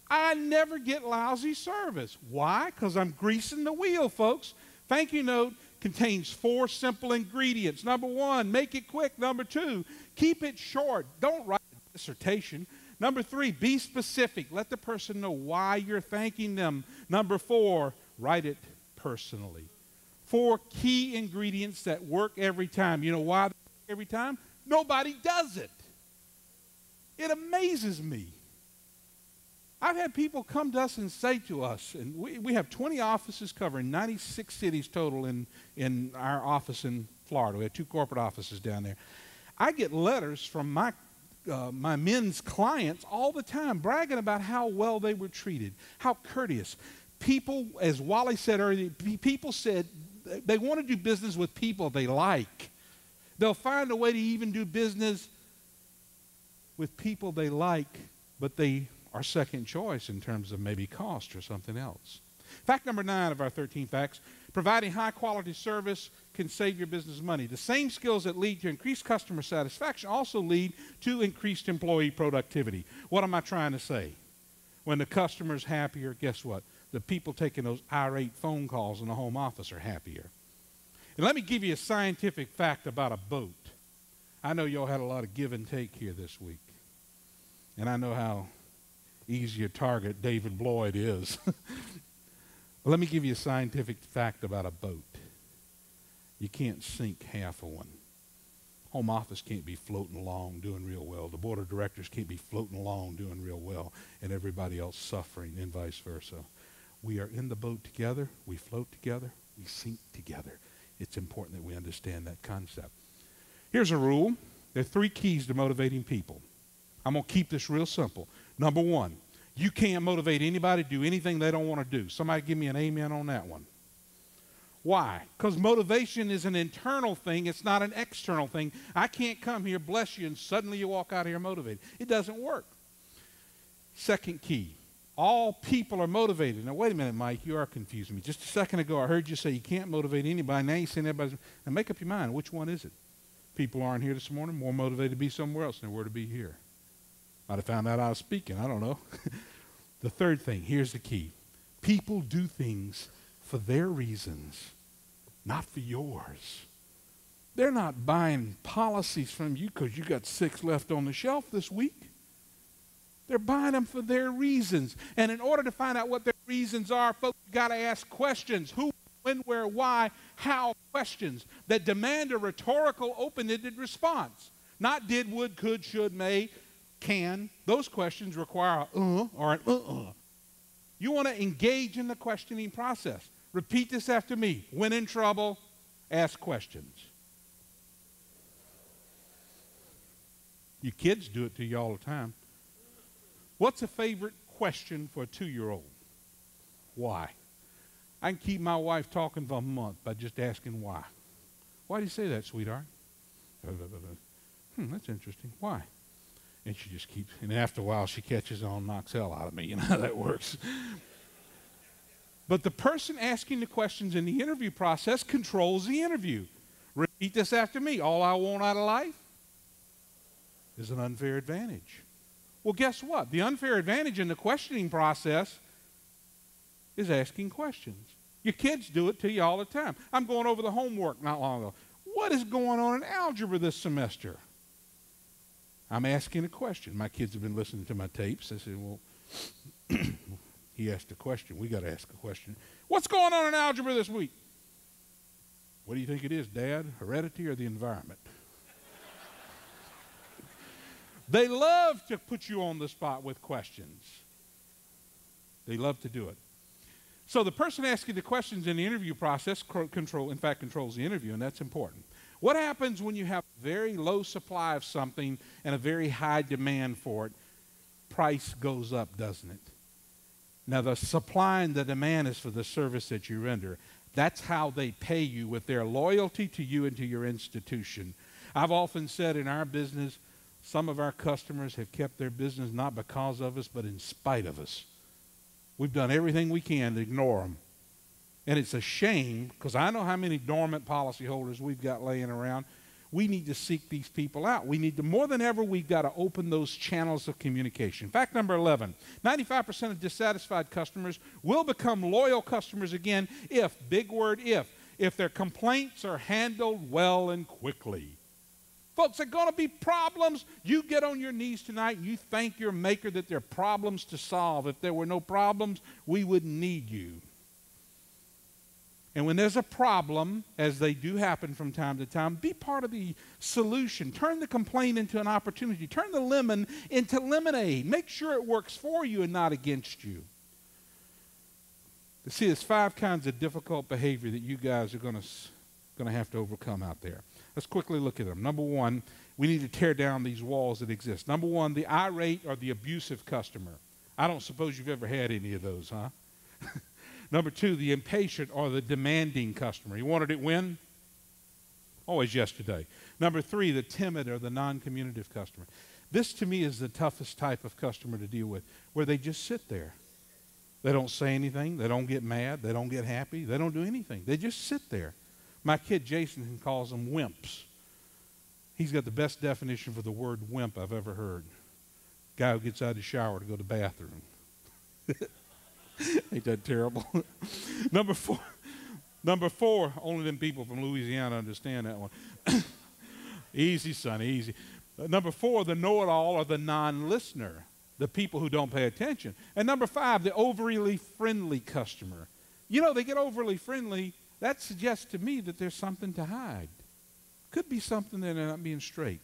I never get lousy service. Why? Because I'm greasing the wheel, folks. Thank you note contains 4 simple ingredients. Number 1, make it quick. Number 2, keep it short. Don't write a dissertation. Number 3, be specific. Let the person know why you're thanking them. Number 4, write it personally. 4 key ingredients that work every time. You know why they work every time? Nobody does it. It amazes me. I've had people come to us and say to us, and we have 20 offices covering 96 cities total in our office in Florida. We have 2 corporate offices down there. I get letters from my men's clients all the time bragging about how well they were treated, how courteous. People, as Wally said earlier, people said they want to do business with people they like. They'll find a way to even do business with people they like, but they are second choice in terms of maybe cost or something else. Fact number 9 of our 13 facts, providing high-quality service can save your business money. The same skills that lead to increased customer satisfaction also lead to increased employee productivity. What am I trying to say? When the customer's happier, guess what? The people taking those irate phone calls in the home office are happier. And let me give you a scientific fact about a boat. I know y'all had a lot of give and take here this week. And I know how easy a target David Bloyd is. Let me give you a scientific fact about a boat. You can't sink half of one. Home office can't be floating along doing real well. The board of directors can't be floating along doing real well and everybody else suffering and vice versa. We are in the boat together. We float together. We sink together. It's important that we understand that concept. Here's a rule. There are 3 keys to motivating people. I'm going to keep this real simple. Number 1, you can't motivate anybody to do anything they don't want to do. Somebody give me an amen on that one. Why? Because motivation is an internal thing. It's not an external thing. I can't come here, bless you, and suddenly you walk out of here motivated. It doesn't work. Second key, all people are motivated. Now, wait a minute, Mike, you are confusing me. Just a second ago, I heard you say you can't motivate anybody. Now you're saying everybody's. Now, make up your mind. Which one is it? People aren't here this morning, more motivated to be somewhere else than they were to be here. Might have found out I was speaking. I don't know. The third thing, here's the key. People do things for their reasons, not for yours. They're not buying policies from you because you got 6 left on the shelf this week. They're buying them for their reasons. And in order to find out what their reasons are, folks, you've got to ask questions. Who, when, where, why, how questions that demand a rhetorical, open-ended response. Not did, would, could, should, may, can. Those questions require or an. You want to engage in the questioning process. Repeat this after me. When in trouble, ask questions. You kids do it to you all the time. What's a favorite question for a 2-year-old? Why? I can keep my wife talking for a month by just asking why. Why do you say that, sweetheart? That's interesting. Why? And she just keeps, and after a while she catches on and knocks hell out of me. You know how that works. But the person asking the questions in the interview process controls the interview. Repeat this after me. All I want out of life is an unfair advantage. Well, guess what? The unfair advantage in the questioning process is asking questions. Your kids do it to you all the time. I'm going over the homework not long ago. What is going on in algebra this semester? I'm asking a question. My kids have been listening to my tapes. They said, well, he asked a question. We got to ask a question. What's going on in algebra this week? What do you think it is, Dad? Heredity or the environment? They love to put you on the spot with questions. They love to do it. So the person asking the questions in the interview process controls the interview, and that's important. What happens when you have a very low supply of something and a very high demand for it? Price goes up, doesn't it? Now, the supply and the demand is for the service that you render. That's how they pay you, with their loyalty to you and to your institution. I've often said in our business, some of our customers have kept their business not because of us, but in spite of us. We've done everything we can to ignore them. And it's a shame, because I know how many dormant policyholders we've got laying around. We need to seek these people out. We need to, more than ever, we've got to open those channels of communication. Fact number 11, 95% of dissatisfied customers will become loyal customers again if, big word if their complaints are handled well and quickly. Folks, there are going to be problems. You get on your knees tonight and you thank your Maker that there are problems to solve. If there were no problems, we wouldn't need you. And when there's a problem, as they do happen from time to time, be part of the solution. Turn the complaint into an opportunity. Turn the lemon into lemonade. Make sure it works for you and not against you. See, there's 5 kinds of difficult behavior that you guys are going to have to overcome out there. Let's quickly look at them. Number 1, we need to tear down these walls that exist. Number 1, the irate or the abusive customer. I don't suppose you've ever had any of those, huh? Number 2, the impatient or the demanding customer. You wanted it when? Always yesterday. Number 3, the timid or the non-communicative customer. This, to me, is the toughest type of customer to deal with, where they just sit there. They don't say anything. They don't get mad. They don't get happy. They don't do anything. They just sit there. My kid Jason calls them wimps. He's got the best definition for the word wimp I've ever heard. Guy who gets out of the shower to go to the bathroom. Ain't that terrible? Number four, only them people from Louisiana understand that one. Easy, son, easy. Number 4, the know-it-all or the non-listener, the people who don't pay attention. And number 5, the overly friendly customer. You know, they get overly friendly. That suggests to me that there's something to hide. Could be something that they're not being straight.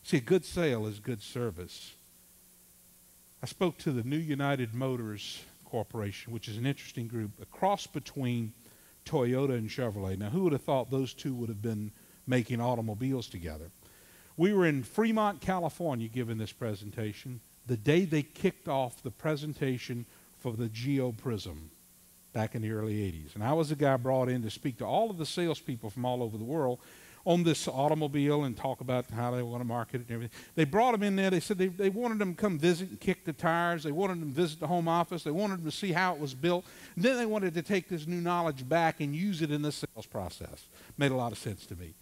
See, a good sale is good service. I spoke to the New United Motors Corporation, which is an interesting group, a cross between Toyota and Chevrolet. Now, who would have thought those two would have been making automobiles together? We were in Fremont, California, giving this presentation the day they kicked off the presentation for the Geo Prism back in the early 80s. And I was the guy brought in to speak to all of the salespeople from all over the world on this automobile and talk about how they want to market it and everything. They brought them in there. They said they wanted them to come visit and kick the tires. They wanted them to visit the home office. They wanted them to see how it was built. And then they wanted to take this new knowledge back and use it in the sales process. Made a lot of sense to me.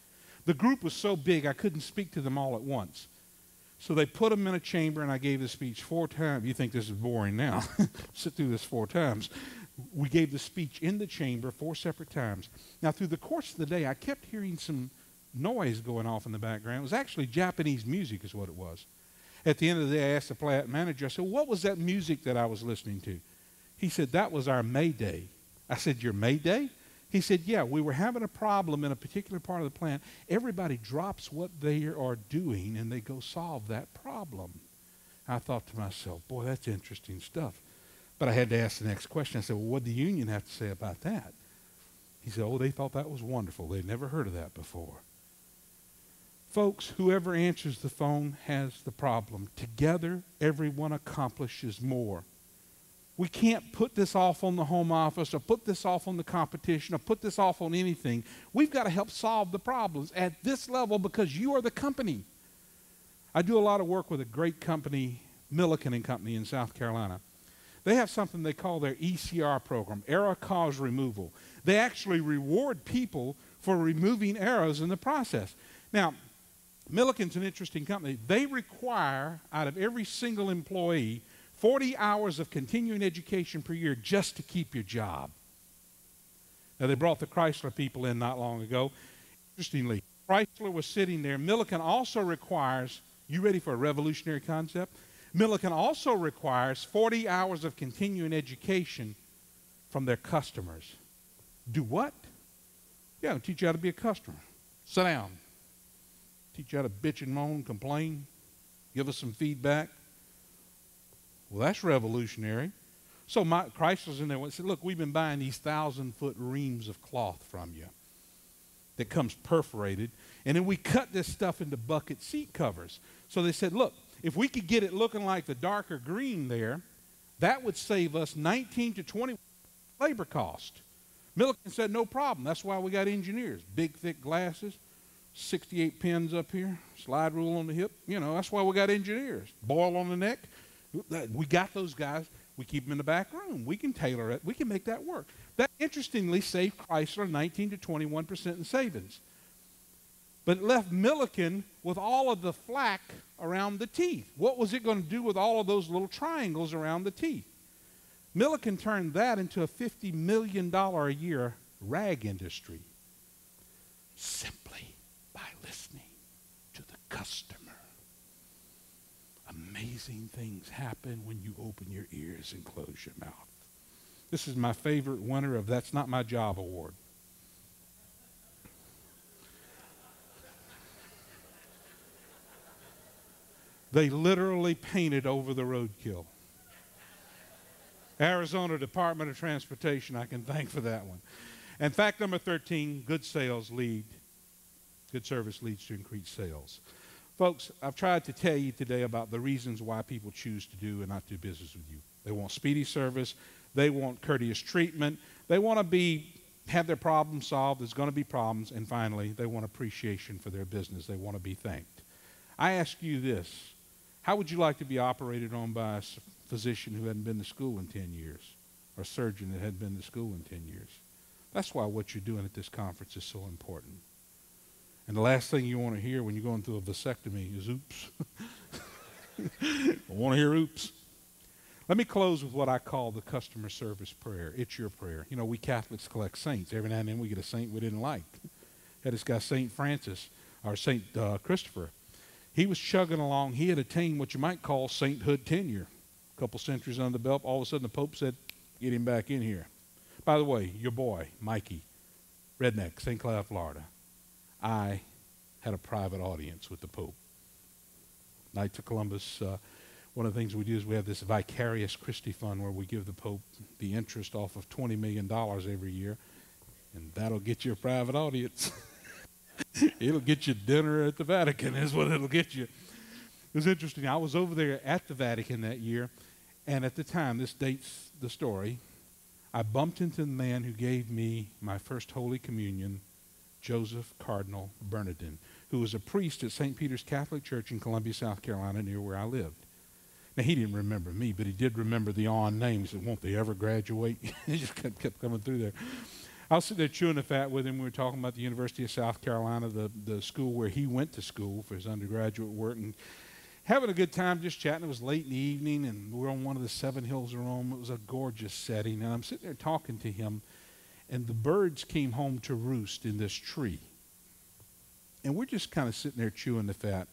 The group was so big I couldn't speak to them all at once. So they put them in a chamber, and I gave the speech 4 times. You think this is boring now. Sit through this 4 times. We gave the speech in the chamber 4 separate times. Now, through the course of the day, I kept hearing some noise going off in the background. It was actually Japanese music is what it was. At the end of the day, I asked the plant manager, I said, what was that music that I was listening to? He said, that was our May Day. I said, your May Day? He said, yeah, we were having a problem in a particular part of the plant. Everybody drops what they are doing and they go solve that problem. I thought to myself, boy, that's interesting stuff. But I had to ask the next question. I said, well, what did the union have to say about that? He said, oh, they thought that was wonderful. They'd never heard of that before. Folks, whoever answers the phone has the problem. Together, everyone accomplishes more. We can't put this off on the home office or put this off on the competition or put this off on anything. We've got to help solve the problems at this level because you are the company. I do a lot of work with a great company, Milliken & Company in South Carolina. They have something they call their ECR program, error cause removal. They actually reward people for removing errors in the process. Now, Milliken's an interesting company. They require, out of every single employee, 40 hours of continuing education per year just to keep your job. Now, they brought the Chrysler people in not long ago. Interestingly, Chrysler was sitting there. Milliken also requires, you ready for a revolutionary concept? Milliken also requires 40 hours of continuing education from their customers. Do what? Yeah, I'll teach you how to be a customer. Sit down. Teach you how to bitch and moan, complain, give us some feedback. Well, that's revolutionary. So Chrysler's in there and said, look, we've been buying these 1,000-foot reams of cloth from you that comes perforated, and then we cut this stuff into bucket seat covers. So they said, look, if we could get it looking like the darker green there, that would save us 19 to 20 labor cost. Milliken said, no problem. That's why we got engineers. Big, thick glasses, 68 pins up here, slide rule on the hip. You know, that's why we got engineers. Boil on the neck. We got those guys. We keep them in the back room. We can tailor it. We can make that work. That, interestingly, saved Chrysler 19 to 21% in savings. But it left Milliken with all of the flack around the teeth. What was it going to do with all of those little triangles around the teeth? Milliken turned that into a $50 million a year rag industry simply by listening to the customer. Amazing things happen when you open your ears and close your mouth. This is my favorite winner of That's Not My Job award. They literally painted over the roadkill. Arizona Department of Transportation, I can thank for that one. And fact number 13, good service leads to increased sales. Folks, I've tried to tell you today about the reasons why people choose to do and not do business with you. They want speedy service. They want courteous treatment. They want to have their problems solved. There's going to be problems. And finally, they want appreciation for their business. They want to be thanked. I ask you this. How would you like to be operated on by a physician who hadn't been to school in 10 years or a surgeon that hadn't been to school in 10 years? That's why what you're doing at this conference is so important. And the last thing you want to hear when you're going through a vasectomy is oops. I want to hear oops. Let me close with what I call the customer service prayer. It's your prayer. You know, we Catholics collect saints. Every now and then we get a saint we didn't like. Had this guy St. Francis, or St. Christopher. He was chugging along. He had attained what you might call sainthood tenure. A couple centuries under the belt. All of a sudden the Pope said, get him back in here. By the way, your boy, Mikey, Redneck, St. Cloud, Florida. I had a private audience with the Pope. Knights of Columbus, one of the things we do is we have this Vicarious Christi Fund where we give the Pope the interest off of $20 million every year, and that'll get you a private audience. It'll get you dinner at the Vatican is what it'll get you. It was interesting. I was over there at the Vatican that year, and at the time, this dates the story, I bumped into the man who gave me my first Holy Communion, Joseph Cardinal Bernardin, who was a priest at St. Peter's Catholic Church in Columbia, South Carolina, near where I lived. Now, he didn't remember me, but he did remember the on names. That won't they ever graduate? He just kept coming through there. I was sitting there chewing the fat with him. We were talking about the University of South Carolina, the school where he went to school for his undergraduate work, and having a good time just chatting. It was late in the evening, and we were on one of the 7 hills of Rome. It was a gorgeous setting, and I'm sitting there talking to him, and the birds came home to roost in this tree. And we're just kind of sitting there chewing the fat,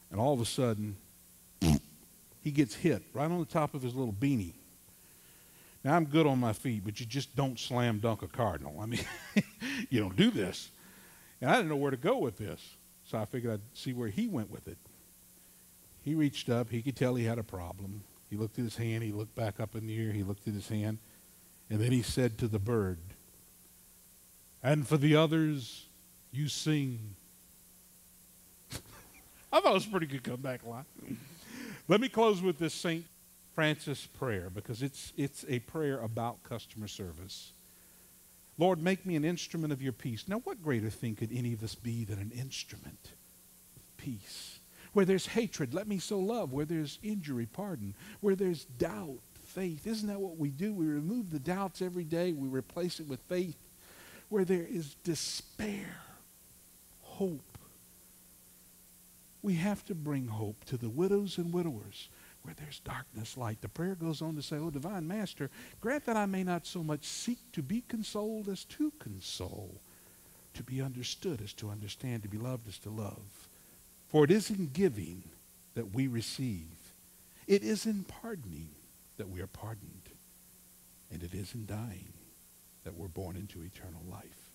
and all of a sudden, he gets hit right on the top of his little beanie. Now, I'm good on my feet, but you just don't slam dunk a cardinal. I mean, you don't do this. And I didn't know where to go with this, so I figured I'd see where he went with it. He reached up. He could tell he had a problem. He looked at his hand. He looked back up in the air. He looked at his hand. And then he said to the bird, "And for the others, you sing." I thought it was a pretty good comeback line. Let me close with this St. Francis prayer, because it's a prayer about customer service. Lord, make me an instrument of your peace. Now, what greater thing could any of us be than an instrument of peace? Where there's hatred, let me sow love. Where there's injury, pardon. Where there's doubt, faith. Isn't that what we do? We remove the doubts every day. We replace it with faith. Where there is despair, hope. We have to bring hope to the widows and widowers. Where there's darkness, light. The prayer goes on to say, "Oh, Divine Master, grant that I may not so much seek to be consoled as to console, to be understood as to understand, to be loved as to love. For it is in giving that we receive. It is in pardoning that we are pardoned. And it is in dying that we're born into eternal life."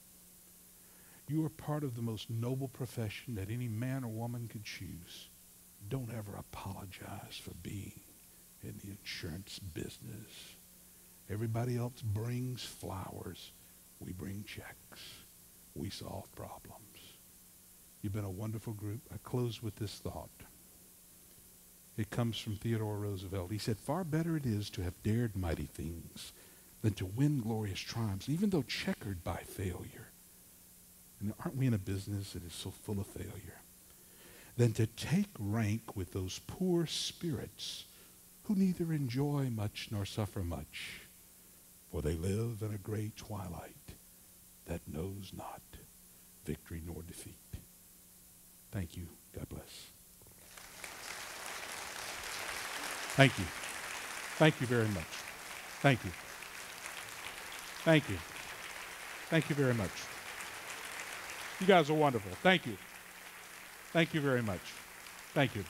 You are part of the most noble profession that any man or woman could choose. Don't ever apologize for being in the insurance business. Everybody else brings flowers. We bring checks. We solve problems. You've been a wonderful group. I close with this thought. It comes from Theodore Roosevelt. He said, "Far better it is to have dared mighty things than to win glorious triumphs, even though checkered by failure." And aren't we in a business that is so full of failure? "Than to take rank with those poor spirits who neither enjoy much nor suffer much, for they live in a gray twilight that knows not victory nor defeat." Thank you. God bless. Thank you. Thank you very much. Thank you. Thank you. Thank you very much. You guys are wonderful. Thank you. Thank you very much. Thank you.